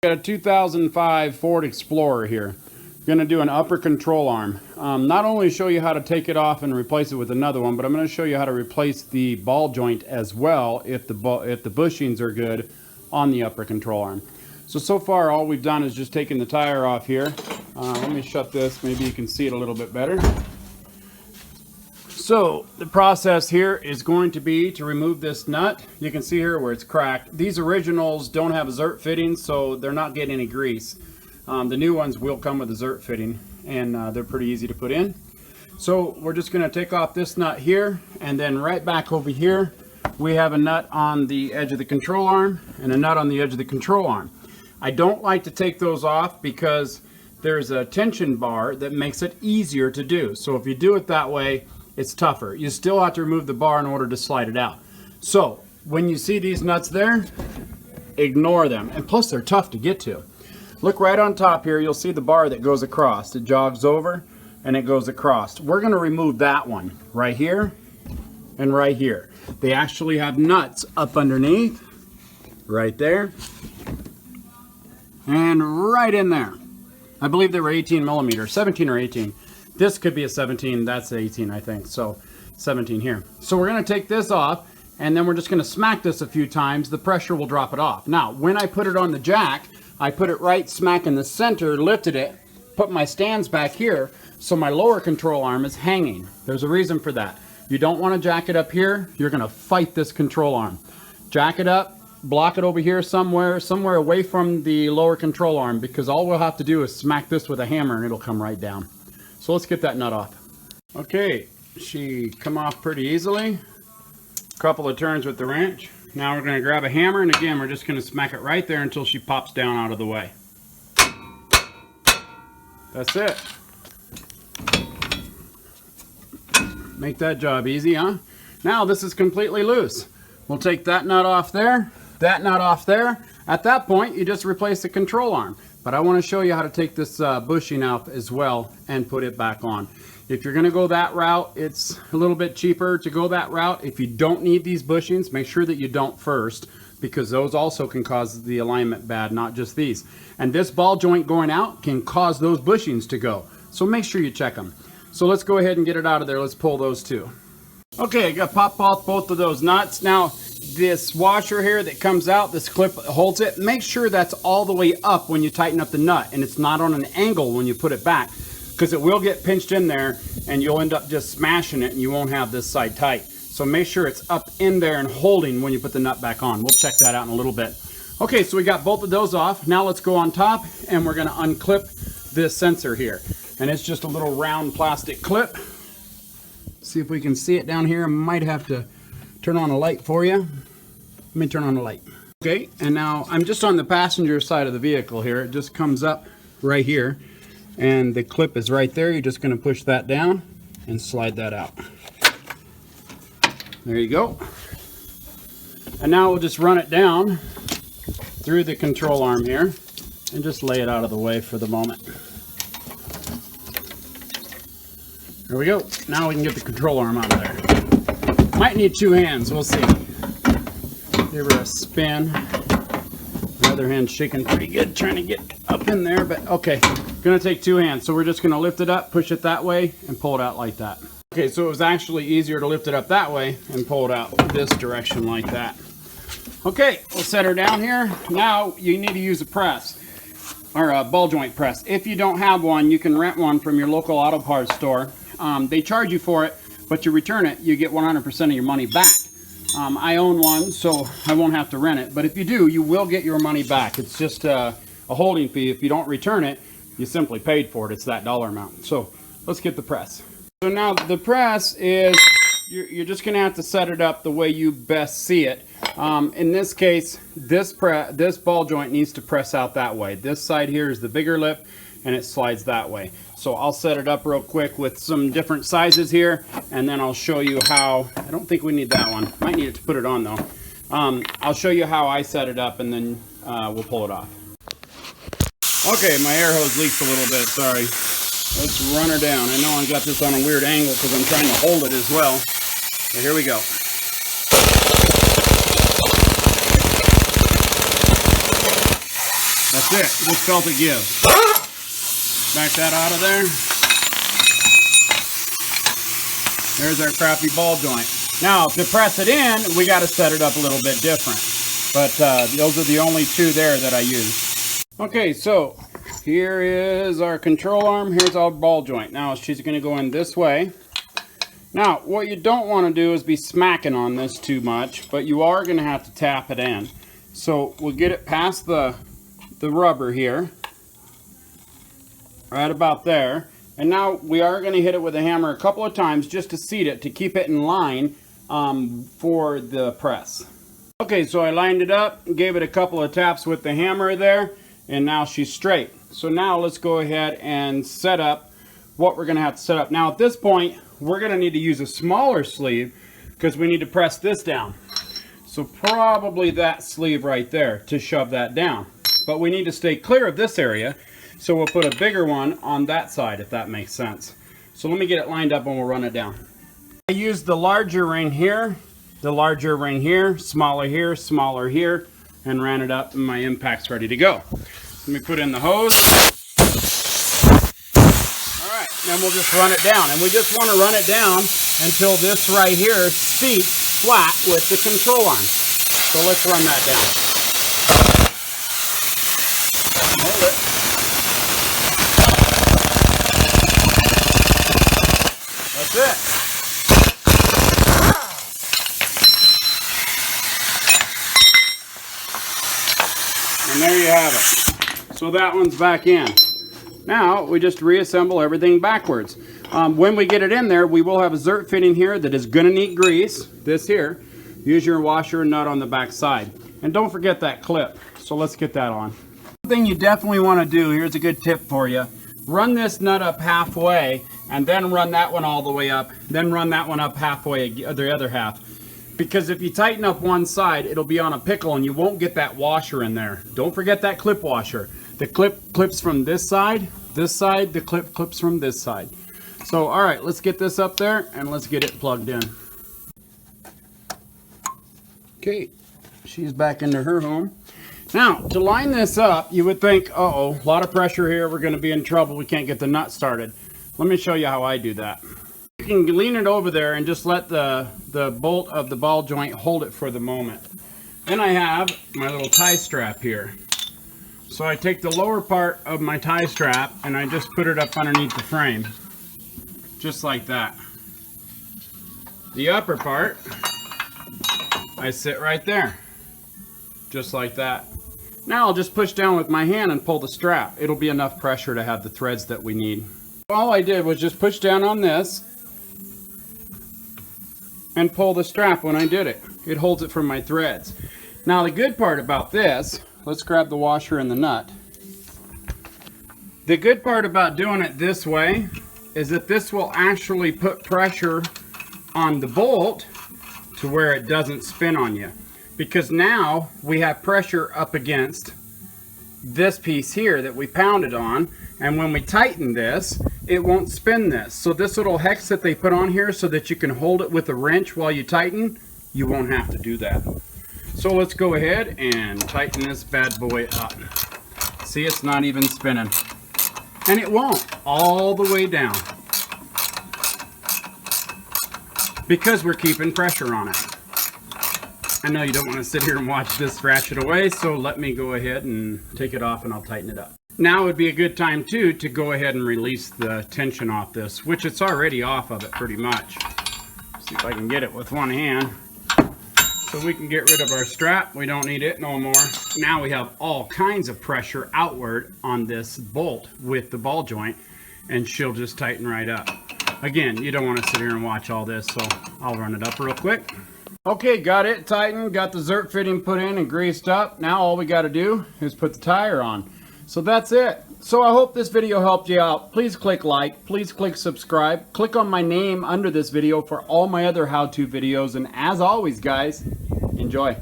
Got a 2005 Ford Explorer here. Going to do an upper control arm. Not only show you how to take it off and replace it with another one, but I'm going to show you how to replace the ball joint as well if the bushings are good on the upper control arm. So far all we've done is just taken the tire off here. Let me shut this, maybe you can see it a little bit better. So the process here is going to be to remove this nut. You can see here where it's cracked. These originals don't have a Zert fitting, so they're not getting any grease. The new ones will come with a Zert fitting, and they're pretty easy to put in. So we're just going to take off this nut here, and then right back over here we have a nut on the edge of the control arm and a nut on the edge of the control arm. I don't like to take those off because there's a tension bar that makes it easier to do. So if you do it that way, it's tougher. You still have to remove the bar in order to slide it out. So when you see these nuts there, ignore them. And plus they're tough to get to. Look right on top here, you'll see the bar that goes across. It jogs over and it goes across. We're going to remove that one right here and right here. They actually have nuts up underneath, right there, and right in there. I believe they were 18 millimeters, 17 or 18. This could be a 17, that's 18 I think, so 17 here. So we're going to take this off, and then we're just going to smack this a few times. The pressure will drop it off. Now, when I put it on the jack, I put it right smack in the center, lifted it, put my stands back here, so my lower control arm is hanging. There's a reason for that. You don't want to jack it up here. You're going to fight this control arm. Jack it up, block it over here somewhere away from the lower control arm, because all we'll have to do is smack this with a hammer and it'll come right down. So let's get that nut off. Okay, she come off pretty easily. Couple of turns with the wrench. Now we're going to grab a hammer, and again we're just going to smack it right there until she pops down out of the way. That's it. Make that job easy, huh? Now this is completely loose. We'll take that nut off there, that nut off there. At that point you just replace the control arm. But I want to show you how to take this bushing out as well and put it back on. If you're going to go that route, it's a little bit cheaper to go that route. If you don't need these bushings, make sure that you don't first, because those also can cause the alignment bad, not just these. And this ball joint going out can cause those bushings to go. So make sure you check them. So let's go ahead and get it out of there. Let's pull those two. Okay, I got to pop off both of those nuts. Now, this washer here that comes out, this clip holds it. Make sure that's all the way up when you tighten up the nut, and it's not on an angle when you put it back, because it will get pinched in there and you'll end up just smashing it and you won't have this side tight. So make sure it's up in there and holding when you put the nut back on. We'll check that out in a little bit. Okay, so we got both of those off. Now let's go on top and we're going to unclip this sensor here. And it's just a little round plastic clip. See if we can see it down here. I might have to turn on a light for you. Let me turn on the light. Okay, and now I'm just on the passenger side of the vehicle here. It just comes up right here, and the clip is right there. You're just going to push that down and slide that out. There you go. And now we'll just run it down through the control arm here and just lay it out of the way for the moment. There we go. Now we can get the control arm out of there. Might need two hands, we'll see. Give her a spin. The other hand's shaking pretty good, trying to get up in there, but okay. Gonna take two hands, so we're just gonna lift it up, push it that way, and pull it out like that. Okay, so it was actually easier to lift it up that way and pull it out this direction like that. Okay, we'll set her down here. Now you need to use a press, or a ball joint press. If you don't have one, you can rent one from your local auto parts store. They charge you for it, but you return it, you get 100% of your money back. I own one, so I won't have to rent it. But if you do, you will get your money back. It's just a holding fee. If you don't return it, you simply paid for it. It's that dollar amount. So let's get the press. So now the press is, you're just going to have to set it up the way you best see it. In this case, this ball joint needs to press out that way. This side here is the bigger lip, and it slides that way. So I'll set it up real quick with some different sizes here, and then I'll show you how. I don't think we need that one. Might need it to put it on though. I'll show you how I set it up, and then we'll pull it off. Okay, my air hose leaks a little bit, sorry. Let's run her down. I know I've got this on a weird angle because I'm trying to hold it as well. So here we go. That's it. Just felt it give. Back that out of there. There's our crappy ball joint. Now, to press it in, we got to set it up a little bit different. But those are the only two there that I use. Okay, so here is our control arm. Here's our ball joint. Now, she's going to go in this way. Now, what you don't want to do is be smacking on this too much, but you are going to have to tap it in. So we'll get it past the rubber here, right about there. And now we are going to hit it with a hammer a couple of times just to seat it, to keep it in line for the press. Okay, so I lined it up, gave it a couple of taps with the hammer there, and now she's straight. So now let's go ahead and set up what we're going to have to set up. Now at this point, we're going to need to use a smaller sleeve because we need to press this down. So probably that sleeve right there to shove that down. But we need to stay clear of this area, so we'll put a bigger one on that side, if that makes sense. So let me get it lined up and we'll run it down. I used the larger ring here, smaller here, and ran it up, and my impact's ready to go. Let me put in the hose. Alright, then we'll just run it down. And we just want to run it down until this right here seats flat with the control arm. So let's run that down. Hold it. That's it. And there you have it. So that one's back in. Now we just reassemble everything backwards. When we get it in there, we will have a zert fitting here that is going to need grease. This here. Use your washer and nut on the back side. And don't forget that clip. So let's get that on. One thing you definitely want to do, here's a good tip for you. Run this nut up halfway and then run that one all the way up. Then run that one up halfway, the other half. Because if you tighten up one side, it'll be on a pickle and you won't get that washer in there. Don't forget that clip washer. The clip clips from this side, the clip clips from this side. So, all right, let's get this up there and let's get it plugged in. Okay, she's back into her home. Now, to line this up, you would think, uh-oh, a lot of pressure here, we're gonna be in trouble, we can't get the nut started. Let me show you how I do that. You can lean it over there and just let the bolt of the ball joint hold it for the moment. Then I have my little tie strap here. So I take the lower part of my tie strap and I just put it up underneath the frame. Just like that. The upper part, I sit right there. Just like that. Now I'll just push down with my hand and pull the strap. It'll be enough pressure to have the threads that we need. All I did was just push down on this and pull the strap when I did it. It holds it from my threads. Now the good part about this, let's grab the washer and the nut. The good part about doing it this way is that this will actually put pressure on the bolt to where it doesn't spin on you. Because now we have pressure up against this piece here that we pounded on, and when we tighten this, it won't spin this. So this little hex that they put on here so that you can hold it with a wrench while you tighten, you won't have to do that. So let's go ahead and tighten this bad boy up. See, it's not even spinning. And it won't, all the way down. Because we're keeping pressure on it. I know you don't want to sit here and watch this ratchet away, so let me go ahead and take it off and I'll tighten it up. Now would be a good time too to go ahead and release the tension off this, which it's already off of it pretty much. See if I can get it with one hand. So we can get rid of our strap. We don't need it no more. Now we have all kinds of pressure outward on this bolt with the ball joint, and she'll just tighten right up. Again, you don't want to sit here and watch all this, so I'll run it up real quick. Okay, got it tightened, got the zert fitting put in and greased up. Now all we got to do is put the tire on. So that's it. So I hope this video helped you out. Please click like, please click subscribe. Click on my name under this video for all my other how-to videos. And as always, guys, enjoy.